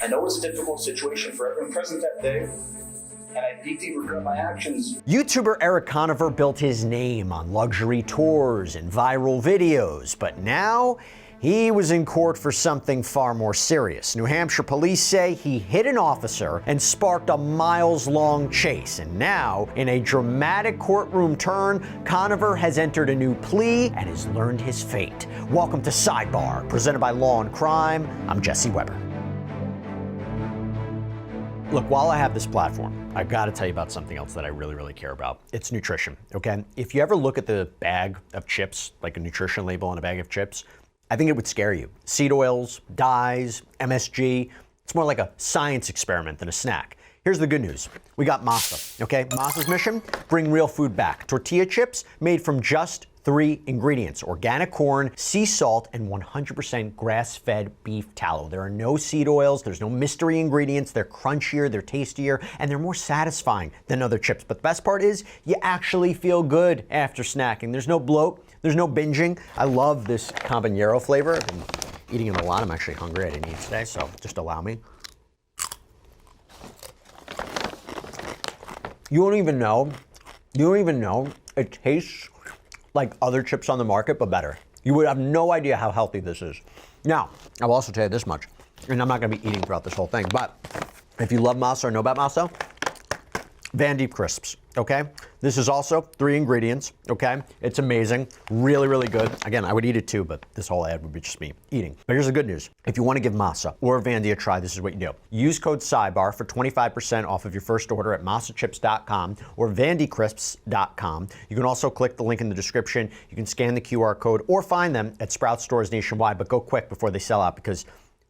I know it's a difficult situation for everyone present that day, and I deeply regret my actions. YouTuber Erik Conover built his name on luxury tours and viral videos, but now he was in court for something far more serious. New Hampshire police say he hit an officer and sparked a miles-long chase. And now, in a dramatic courtroom turn, Conover has entered a new plea and has learned his fate. Welcome to Sidebar, presented by Law&Crime. I'm Jesse Weber. Look, while I have this platform, I've got to tell you about something else that I really care about. It's nutrition, okay? If you ever look at the bag of chips, like a nutrition label on a bag of chips, I think it would scare you. Seed oils, dyes, MSG. It's more like a science experiment than a snack. Here's the good news. We got Masa, okay? Masa's mission, bring real food back. Tortilla chips made from just 3 ingredients: organic corn, sea salt, and 100% grass-fed beef tallow. There are no seed oils, there's no mystery ingredients, they're crunchier, they're tastier, and they're more satisfying than other chips. But the best part is, you actually feel good after snacking. There's no bloat, there's no binging. I love this habanero flavor. I've been eating it a lot. I'm actually hungry. I didn't eat today, so just allow me. You don't even know, it tastes like other chips on the market, but better. You would have no idea how healthy this is. Now, I'll also tell you this much, and I'm not gonna be eating throughout this whole thing, but if you love Masa or know about Masa, Van Deep crisps, okay? This is also 3 ingredients, okay? It's amazing, really good. Again, I would eat it too, but this whole ad would be just me eating. But here's the good news. If you want to give Masa or Vandy a try, this is what you do. Use code Sidebar for 25% off of your first order at masachips.com or vandycrisps.com. You can also click the link in the description. You can scan the QR code or find them at Sprout stores nationwide, but go quick before they sell out because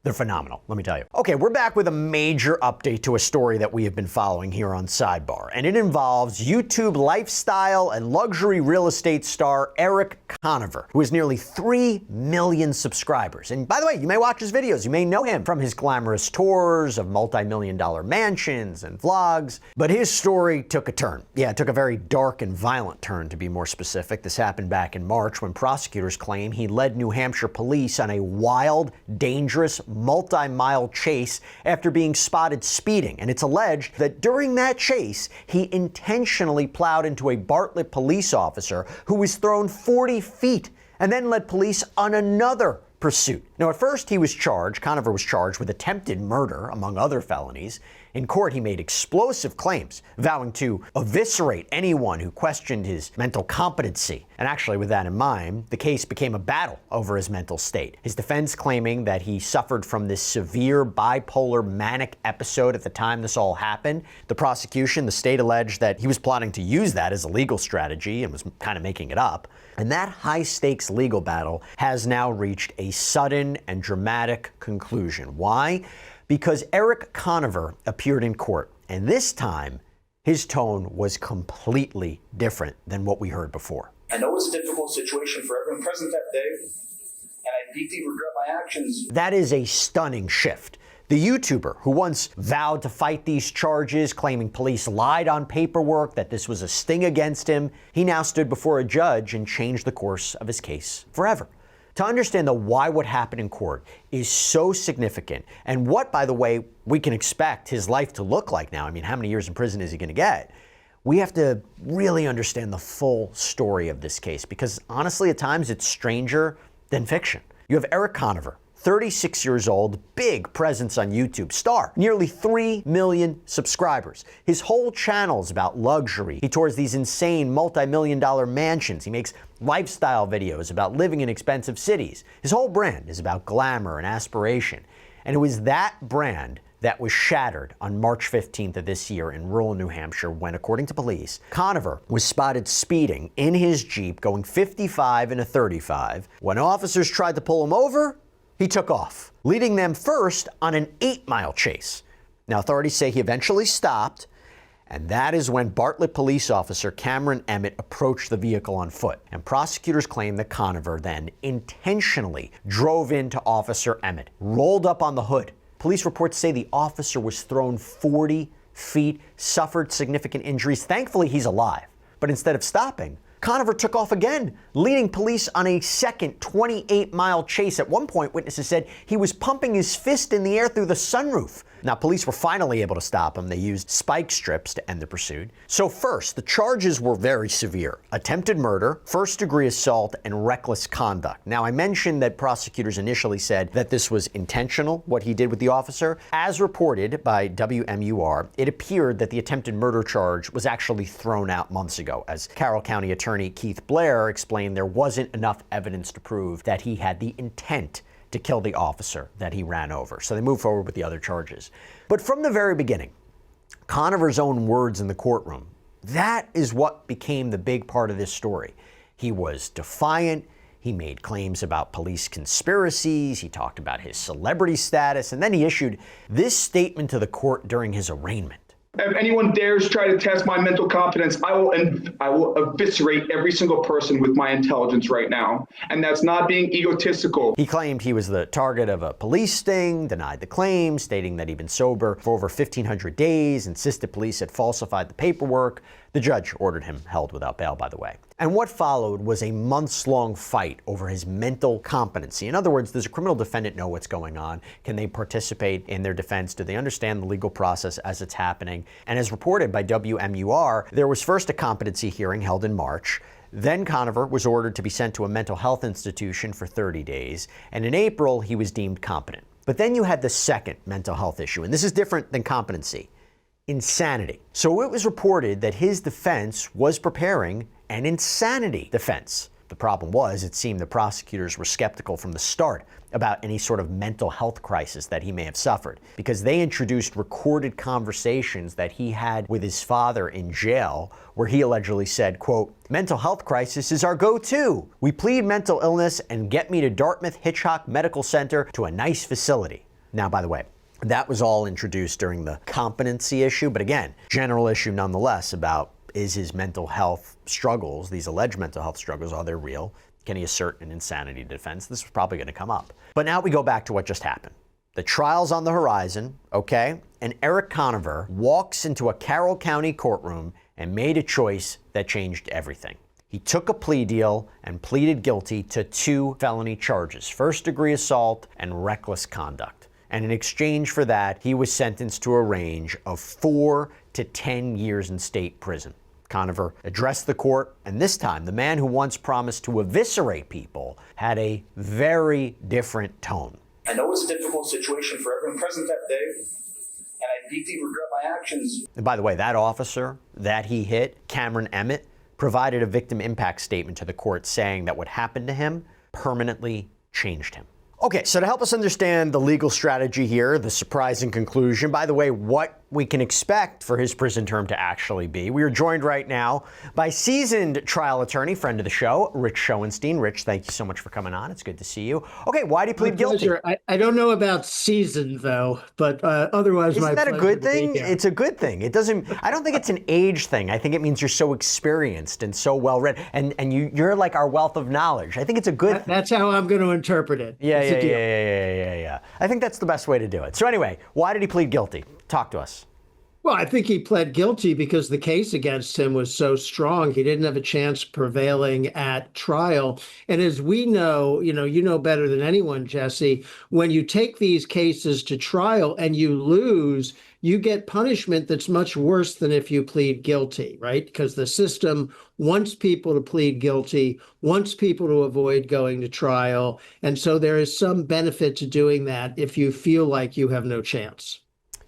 they're phenomenal, let me tell you. Okay, we're back with a major update to a story that we have been following here on Sidebar, and it involves YouTube lifestyle and luxury real estate star Erik Conover, who has nearly 3 million subscribers. And by the way, you may watch his videos, you may know him from his glamorous tours of multi-million-dollar mansions and vlogs, but his story took a turn. Yeah, it took a very dark and violent turn, to be more specific. This happened back in March when prosecutors claim he led New Hampshire police on a wild, dangerous, multi-mile chase after being spotted speeding. And it's alleged that during that chase, he intentionally plowed into a Bartlett police officer who was thrown 40 feet and then led police on another pursuit. Now, at first Conover was charged with attempted murder, among other felonies. In court, he made explosive claims, vowing to eviscerate anyone who questioned his mental competency. And actually, with that in mind, the case became a battle over his mental state. His defense claiming that he suffered from this severe bipolar manic episode at the time this all happened. The prosecution, the state, alleged that he was plotting to use that as a legal strategy and was kind of making it up. And that high-stakes legal battle has now reached a sudden and dramatic conclusion. Why? Because Erik Conover appeared in court, and this time, his tone was completely different than what we heard before. I know it's a difficult situation for everyone present that day, and I deeply regret my actions. That is a stunning shift. The YouTuber, who once vowed to fight these charges, claiming police lied on paperwork, that this was a sting against him, he now stood before a judge and changed the course of his case forever. To understand why what happened in court is so significant, and what, by the way, we can expect his life to look like now, I mean, how many years in prison is he going to get? We have to really understand the full story of this case, because honestly, at times, it's stranger than fiction. You have Erik Conover, 36 years old, big presence on YouTube, star, nearly 3 million subscribers. His whole channel is about luxury. He tours these insane multi-million-dollar mansions. He makes lifestyle videos about living in expensive cities. His whole brand is about glamour and aspiration. And it was that brand that was shattered on March 15th of this year in rural New Hampshire when, according to police, Conover was spotted speeding in his Jeep going 55 in a 35. When officers tried to pull him over, he took off, leading them first on an 8-mile chase. Now, authorities say he eventually stopped, and that is when Bartlett police officer Cameron Emmett approached the vehicle on foot. And prosecutors claim that Conover then intentionally drove into Officer Emmett, rolled up on the hood. Police reports say the officer was thrown 40 feet, suffered significant injuries. Thankfully, he's alive. But instead of stopping, Conover took off again, leading police on a second 28-mile chase. At one point, witnesses said he was pumping his fist in the air through the sunroof. Now, police were finally able to stop him. They used spike strips to end the pursuit. So first, the charges were very severe. Attempted murder, first-degree assault, and reckless conduct. Now, I mentioned that prosecutors initially said that this was intentional, what he did with the officer. As reported by WMUR, it appeared that the attempted murder charge was actually thrown out months ago. As Carroll County Attorney Keith Blair explained, there wasn't enough evidence to prove that he had the intent to kill the officer that he ran over. So they moved forward with the other charges. But from the very beginning, Conover's own words in the courtroom, that is what became the big part of this story. He was defiant. He made claims about police conspiracies. He talked about his celebrity status. And then he issued this statement to the court during his arraignment. If anyone dares try to test my mental competence, I will eviscerate every single person with my intelligence right now. And that's not being egotistical. He claimed he was the target of a police sting, denied the claim, stating that he'd been sober for over 1,500 days, insisted police had falsified the paperwork. The judge ordered him held without bail, by the way. And what followed was a months-long fight over his mental competency. In other words, does a criminal defendant know what's going on? Can they participate in their defense? Do they understand the legal process as it's happening? And as reported by WMUR, there was first a competency hearing held in March. Then Conover was ordered to be sent to a mental health institution for 30 days. And in April, he was deemed competent. But then you had the second mental health issue, and this is different than competency. Insanity. So it was reported that his defense was preparing an insanity defense. The problem was, it seemed the prosecutors were skeptical from the start about any sort of mental health crisis that he may have suffered, because they introduced recorded conversations that he had with his father in jail, where he allegedly said, quote, "Mental health crisis is our go-to. We plead mental illness and get me to Dartmouth Hitchcock Medical Center to a nice facility." Now, by the way, that was all introduced during the competency issue, but again, general issue nonetheless about is his mental health struggles, these alleged mental health struggles, are they real? Can he assert an insanity defense? This was probably going to come up. But now we go back to what just happened. The trial's on the horizon, okay? And Erik Conover walks into a Carroll County courtroom and made a choice that changed everything. He took a plea deal and pleaded guilty to 2 felony charges, first-degree assault and reckless conduct. And in exchange for that, he was sentenced to a range of 4 to 10 years in state prison. Conover addressed the court, and this time, the man who once promised to eviscerate people had a very different tone. I know it's a difficult situation for everyone present that day, and I deeply regret my actions. And by the way, that officer that he hit, Cameron Emmett, provided a victim impact statement to the court saying that what happened to him permanently changed him. Okay, so to help us understand the legal strategy here, the surprising conclusion, by the way, what we can expect for his prison term to actually be, we are joined right now by seasoned trial attorney, friend of the show, Rich Schoenstein. Rich, thank you so much for coming on. It's good to see you. Okay, why did he plead guilty? I don't know about seasoned, though, but otherwise, isn't that a good thing? It's a good thing. It doesn't. I don't think it's an age thing. I think it means you're so experienced and so well read, and you're like our wealth of knowledge. I think it's a good thing. That's how I'm going to interpret it. Yeah. I think that's the best way to do it. So anyway, why did he plead guilty? Talk to us. Well, I think he pled guilty because the case against him was so strong. He didn't have a chance prevailing at trial. And as we know, you know better than anyone, Jesse, when you take these cases to trial and you lose, you get punishment that's much worse than if you plead guilty, right? Because the system wants people to plead guilty, wants people to avoid going to trial. And so there is some benefit to doing that if you feel like you have no chance.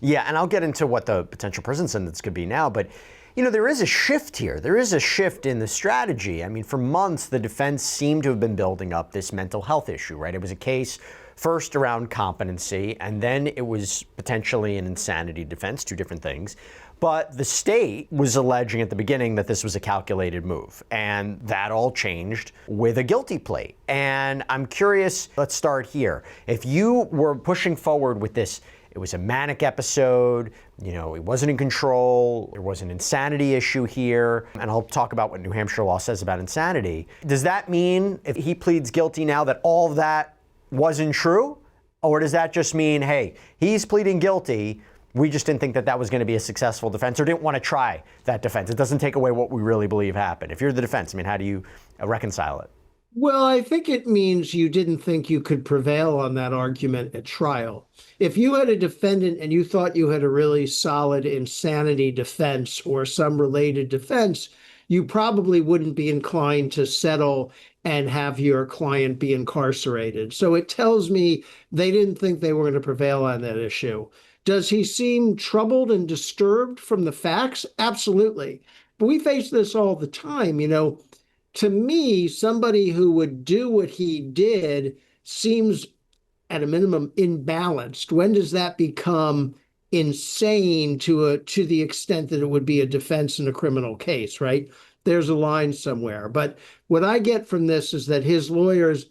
Yeah, and I'll get into what the potential prison sentence could be now, but there is a shift here. There is a shift in the strategy. I mean, for months, the defense seemed to have been building up this mental health issue, right? It was a case first around competency, and then it was potentially an insanity defense, 2 different things. But the state was alleging at the beginning that this was a calculated move, and that all changed with a guilty plea. And I'm curious, let's start here. If you were pushing forward with this, it was a manic episode, he wasn't in control, there was an insanity issue here, and I'll talk about what New Hampshire law says about insanity. Does that mean if he pleads guilty now that all of that wasn't true? Or does that just mean, hey, he's pleading guilty, We just didn't think that that was going to be a successful defense, or didn't want to try that defense. It doesn't take away what we really believe happened. If you're the defense, I mean, how do you reconcile it? Well, I think it means you didn't think you could prevail on that argument at trial. If you had a defendant and you thought you had a really solid insanity defense or some related defense, you probably wouldn't be inclined to settle and have your client be incarcerated. So it tells me they didn't think they were going to prevail on that issue. Does he seem troubled and disturbed from the facts? Absolutely. But we face this all the time. To me, somebody who would do what he did seems at a minimum imbalanced. When does that become insane to the extent that it would be a defense in a criminal case, right? There's a line somewhere. But what I get from this is that his lawyers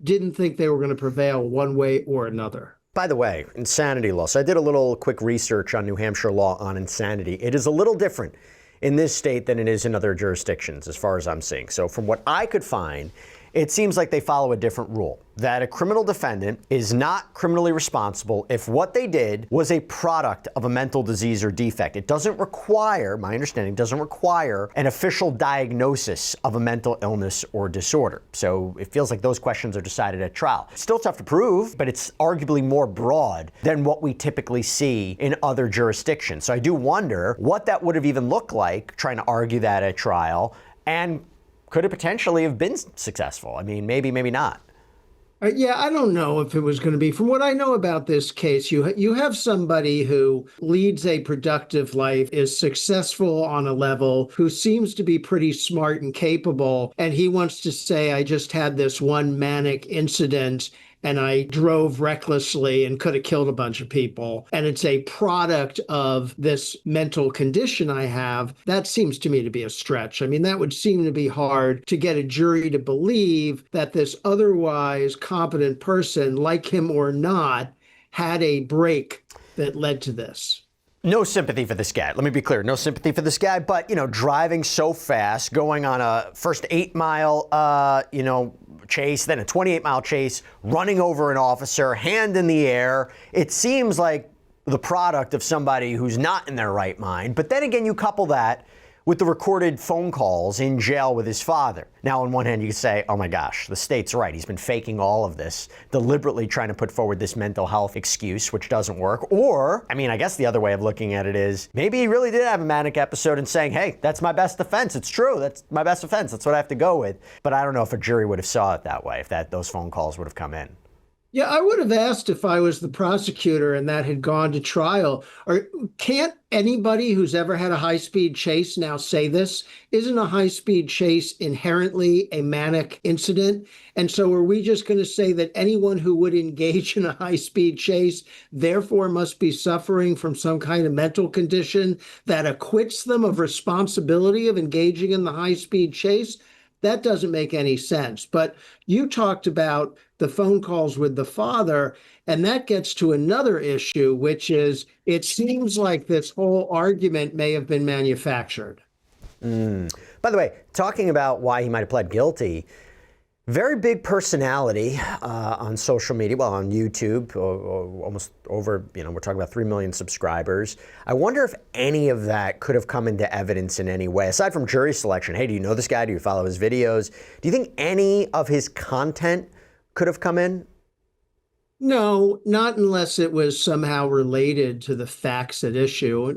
didn't think they were going to prevail one way or another. By the way, insanity law. So I did a little quick research on New Hampshire law on insanity. It is a little different in this state than it is in other jurisdictions, as far as I'm seeing. So from what I could find, it seems like they follow a different rule, that a criminal defendant is not criminally responsible if what they did was a product of a mental disease or defect. It doesn't require, my understanding, doesn't require an official diagnosis of a mental illness or disorder. So it feels like those questions are decided at trial. Still tough to prove, but it's arguably more broad than what we typically see in other jurisdictions. So I do wonder what that would have even looked like trying to argue that at trial, and could it potentially have been successful? I mean, maybe, maybe not. Yeah, I don't know if it was going to be. From what I know about this case, you have somebody who leads a productive life, is successful on a level, who seems to be pretty smart and capable, and he wants to say, I just had this one manic incident and I drove recklessly and could have killed a bunch of people, and it's a product of this mental condition I have. That seems to me to be a stretch. I mean, that would seem to be hard to get a jury to believe that this otherwise competent person, like him or not, had a break that led to this. No sympathy for this guy. Let me be clear. No sympathy for this guy. But, driving so fast, going on a first 8-mile, chase, then a 28-mile chase, running over an officer, hand in the air. It seems like the product of somebody who's not in their right mind. But then again, you couple that with the recorded phone calls in jail with his father. Now, on one hand, you could say, oh my gosh, the state's right. He's been faking all of this, deliberately trying to put forward this mental health excuse, which doesn't work. Or, I guess the other way of looking at it is, maybe he really did have a manic episode and saying, hey, that's my best defense. It's true. That's my best defense. That's what I have to go with. But I don't know if a jury would have saw it that way, if those phone calls would have come in. Yeah, I would have asked if I was the prosecutor and that had gone to trial. Or can't anybody who's ever had a high-speed chase now say this? Isn't a high-speed chase inherently a manic incident? And so are we just going to say that anyone who would engage in a high-speed chase therefore must be suffering from some kind of mental condition that acquits them of responsibility of engaging in the high-speed chase? That doesn't make any sense. But you talked about the phone calls with the father, and that gets to another issue, which is it seems like this whole argument may have been manufactured. By the way, talking about why he might have pled guilty, very big personality on social media, well, on YouTube, almost over, we're talking about 3 million subscribers. I wonder if any of that could have come into evidence in any way, aside from jury selection. Hey, do you know this guy? Do you follow his videos? Do you think any of his content could have come in? No, not unless it was somehow related to the facts at issue.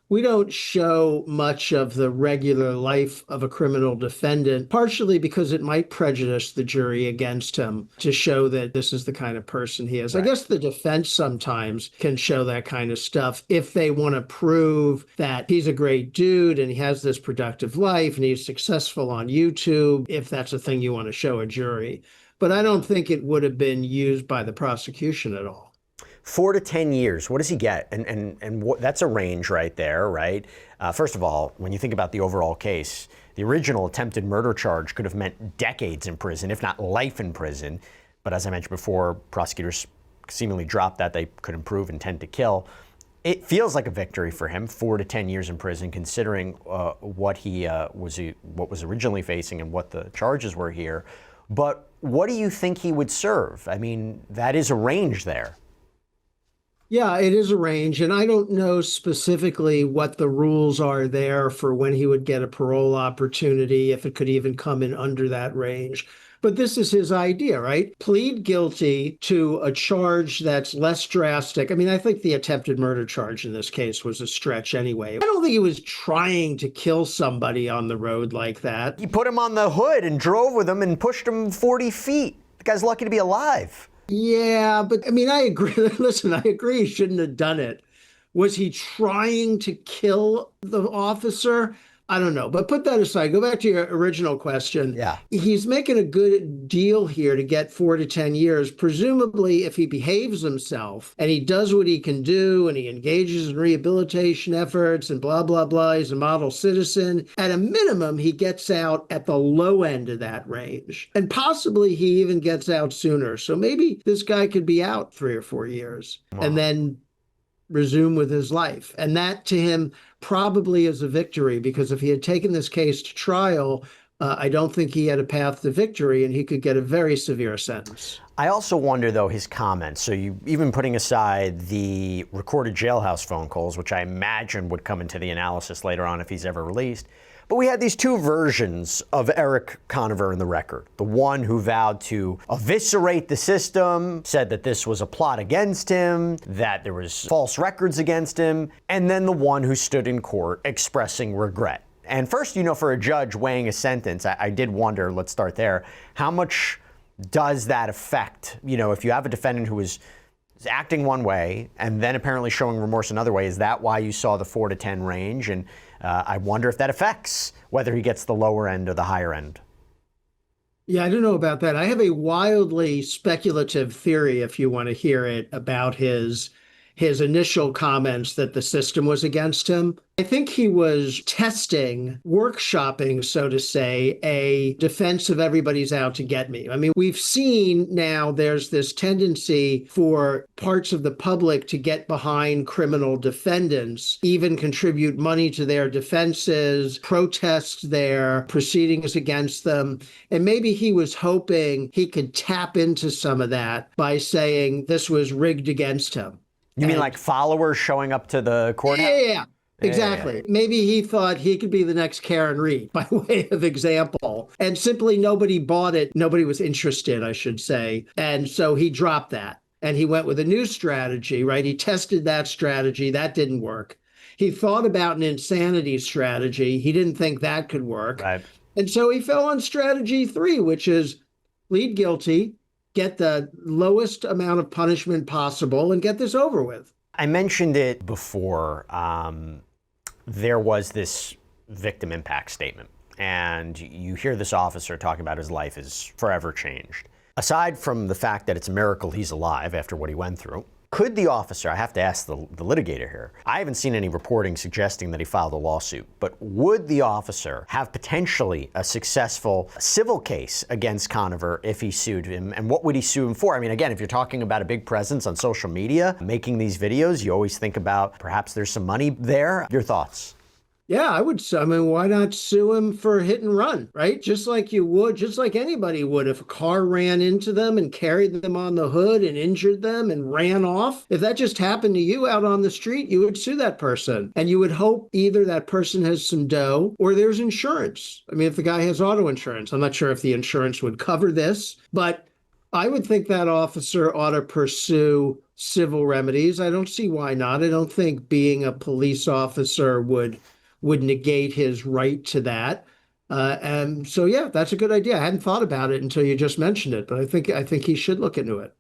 We don't show much of the regular life of a criminal defendant, partially because it might prejudice the jury against him to show that this is the kind of person he is. Right. I guess the defense sometimes can show that kind of stuff if they want to prove that he's a great dude and he has this productive life and he's successful on YouTube, if that's a thing you want to show a jury. But I don't think it would have been used by the prosecution at all. 4 to 10 years. What does he get? And that's a range right there, right? First of all, when you think about the overall case, the original attempted murder charge could have meant decades in prison, if not life in prison. But as I mentioned before, prosecutors seemingly dropped that. They could improve intent to kill. It feels like a victory for him, 4 to 10 years in prison, considering what was originally facing and what the charges were here. But what do you think he would serve? I mean, that is a range there. Yeah, it is a range, and I don't know specifically what the rules are there for when he would get a parole opportunity, if it could even come in under that range. But this is his idea, right? Plead guilty to a charge that's less drastic. I mean, I think the attempted murder charge in this case was a stretch anyway. I don't think he was trying to kill somebody on the road like that. He put him on the hood and drove with him and pushed him 40 feet. The guy's lucky to be alive. Yeah, but I mean, I agree. Listen, I agree he shouldn't have done it. Was he trying to kill the officer? I don't know. But put that aside. Go back to your original question. Yeah. He's making a good deal here to get 4 to 10 years. Presumably, if he behaves himself and he does what he can do and he engages in rehabilitation efforts and blah, blah, blah, he's a model citizen, at a minimum, he gets out at the low end of that range. And possibly he even gets out sooner. So maybe this guy could be out 3 or 4 years and then resume with his life. And that to him probably is a victory, because if he had taken this case to trial, I don't think he had a path to victory and he could get a very severe sentence. I also wonder, though, his comments. So you, even putting aside the recorded jailhouse phone calls, which I imagine would come into the analysis later on if he's ever released. But we had these two versions of Erik Conover in the record. The one who vowed to eviscerate the system, said that this was a plot against him, that there was false records against him, and then the one who stood in court expressing regret. And first, for a judge weighing a sentence, I did wonder, let's start there, how much does that affect, if you have a defendant who is acting one way and then apparently showing remorse another way, is that why you saw the 4 to 10 range? And I wonder if that affects whether he gets the lower end or the higher end. Yeah, I don't know about that. I have a wildly speculative theory, if you want to hear it, about his initial comments that the system was against him. I think he was testing, workshopping, so to say, a defense of everybody's out to get me. I mean, we've seen now there's this tendency for parts of the public to get behind criminal defendants, even contribute money to their defenses, protest their proceedings against them. And maybe he was hoping he could tap into some of that by saying this was rigged against him. You mean like followers showing up to the courthouse? Yeah. Exactly. Yeah. Maybe he thought he could be the next Karen Reed, by way of example. And simply nobody bought it. Nobody was interested, I should say. And so he dropped that. And he went with a new strategy, right? He tested that strategy. That didn't work. He thought about an insanity strategy. He didn't think that could work. Right. And so he fell on strategy 3, which is plead guilty, get the lowest amount of punishment possible, and get this over with. I mentioned it before. There was this victim impact statement, and you hear this officer talking about his life is forever changed. Aside from the fact that it's a miracle he's alive after what he went through, could the officer, I have to ask the litigator here, I haven't seen any reporting suggesting that he filed a lawsuit, but would the officer have potentially a successful civil case against Conover if he sued him? And what would he sue him for? I mean, again, if you're talking about a big presence on social media, making these videos, you always think about perhaps there's some money there. Your thoughts? Yeah, I would. I mean, why not sue him for hit and run, right? Just like you would, just like anybody would if a car ran into them and carried them on the hood and injured them and ran off. If that just happened to you out on the street, you would sue that person. And you would hope either that person has some dough or there's insurance. I mean, if the guy has auto insurance, I'm not sure if the insurance would cover this, but I would think that officer ought to pursue civil remedies. I don't see why not. I don't think being a police officer would negate his right to that. And so, yeah, that's a good idea. I hadn't thought about it until you just mentioned it, but I think he should look into it.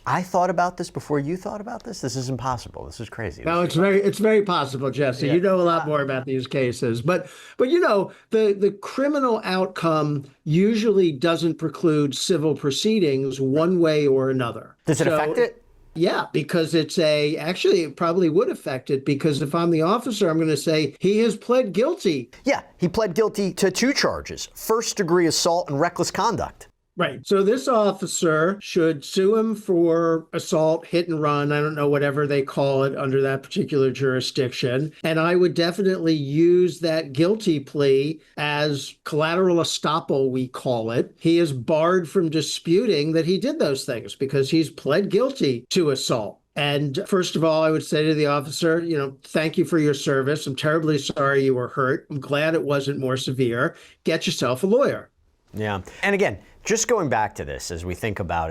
I thought about this before you thought about this. This is impossible. This is crazy. No, it's very possible, Jesse. Yeah. You know a lot more about these cases, but the criminal outcome usually doesn't preclude civil proceedings one way or another. Does it affect it? Yeah, because actually it probably would affect it, because if I'm the officer, I'm going to say he has pled guilty. Yeah, he pled guilty to 2 charges, first-degree assault and reckless conduct. Right. So this officer should sue him for assault, hit and run. I don't know, whatever they call it under that particular jurisdiction. And I would definitely use that guilty plea as collateral estoppel, we call it. He is barred from disputing that he did those things because he's pled guilty to assault. And first of all, I would say to the officer, thank you for your service. I'm terribly sorry you were hurt. I'm glad it wasn't more severe. Get yourself a lawyer. Yeah. And again, just going back to this, as we think about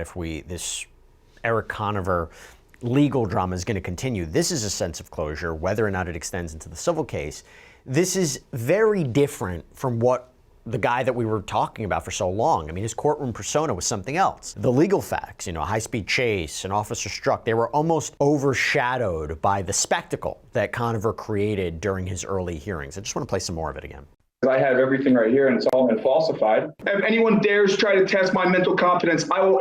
this Erik Conover legal drama is going to continue, this is a sense of closure, whether or not it extends into the civil case. This is very different from what the guy that we were talking about for so long. I mean, his courtroom persona was something else. The legal facts, a high-speed chase, an officer struck, they were almost overshadowed by the spectacle that Conover created during his early hearings. I just want to play some more of it again. I have everything right here and it's all been falsified. If anyone dares try to test my mental competence, I will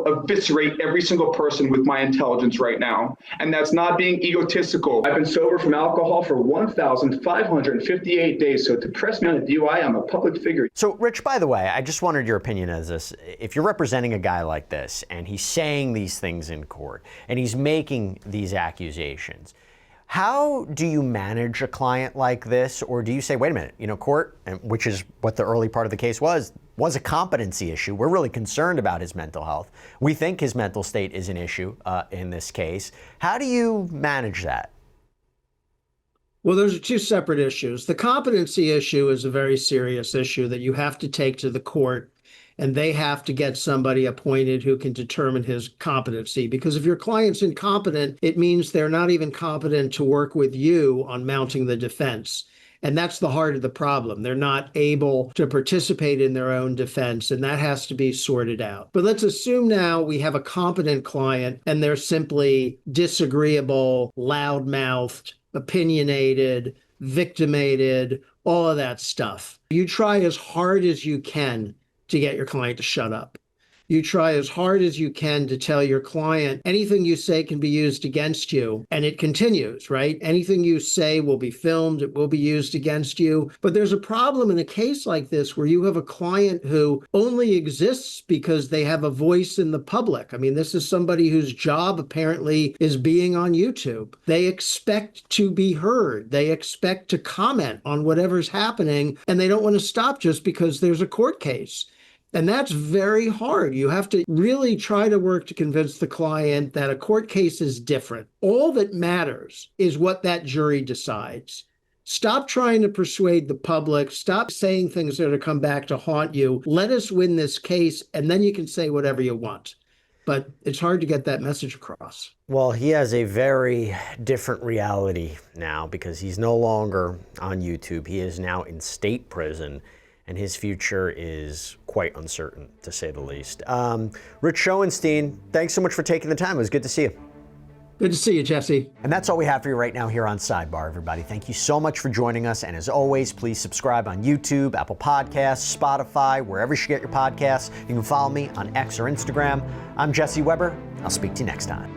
eviscerate every single person with my intelligence right now. And that's not being egotistical. I've been sober from alcohol for 1,558 days. So to press me on a DUI, I'm a public figure. So Rich, by the way, I just wanted your opinion as this. If you're representing a guy like this and he's saying these things in court and he's making these accusations, how do you manage a client like this? Or do you say, wait a minute, court, which is what the early part of the case was a competency issue. We're really concerned about his mental health. We think his mental state is an issue in this case. How do you manage that? Well, those are two separate issues. The competency issue is a very serious issue that you have to take to the court, and they have to get somebody appointed who can determine his competency. Because if your client's incompetent, it means they're not even competent to work with you on mounting the defense. And that's the heart of the problem. They're not able to participate in their own defense, and that has to be sorted out. But let's assume now we have a competent client and they're simply disagreeable, loudmouthed, opinionated, victimated, all of that stuff. You try as hard as you can to get your client to shut up. You try as hard as you can to tell your client anything you say can be used against you, and it continues, right? Anything you say will be filmed, it will be used against you. But there's a problem in a case like this where you have a client who only exists because they have a voice in the public. I mean, this is somebody whose job apparently is being on YouTube. They expect to be heard. They expect to comment on whatever's happening, and they don't want to stop just because there's a court case. And that's very hard. You have to really try to work to convince the client that a court case is different. All that matters is what that jury decides. Stop trying to persuade the public. Stop saying things that are going to come back to haunt you. Let us win this case, and then you can say whatever you want. But it's hard to get that message across. Well, he has a very different reality now because he's no longer on YouTube. He is now in state prison, and his future is quite uncertain, to say the least. Rich Schoenstein, thanks so much for taking the time. It was good to see you. Good to see you, Jesse. And that's all we have for you right now here on Sidebar, everybody. Thank you so much for joining us. And as always, please subscribe on YouTube, Apple Podcasts, Spotify, wherever you get your podcasts. You can follow me on X or Instagram. I'm Jesse Weber. I'll speak to you next time.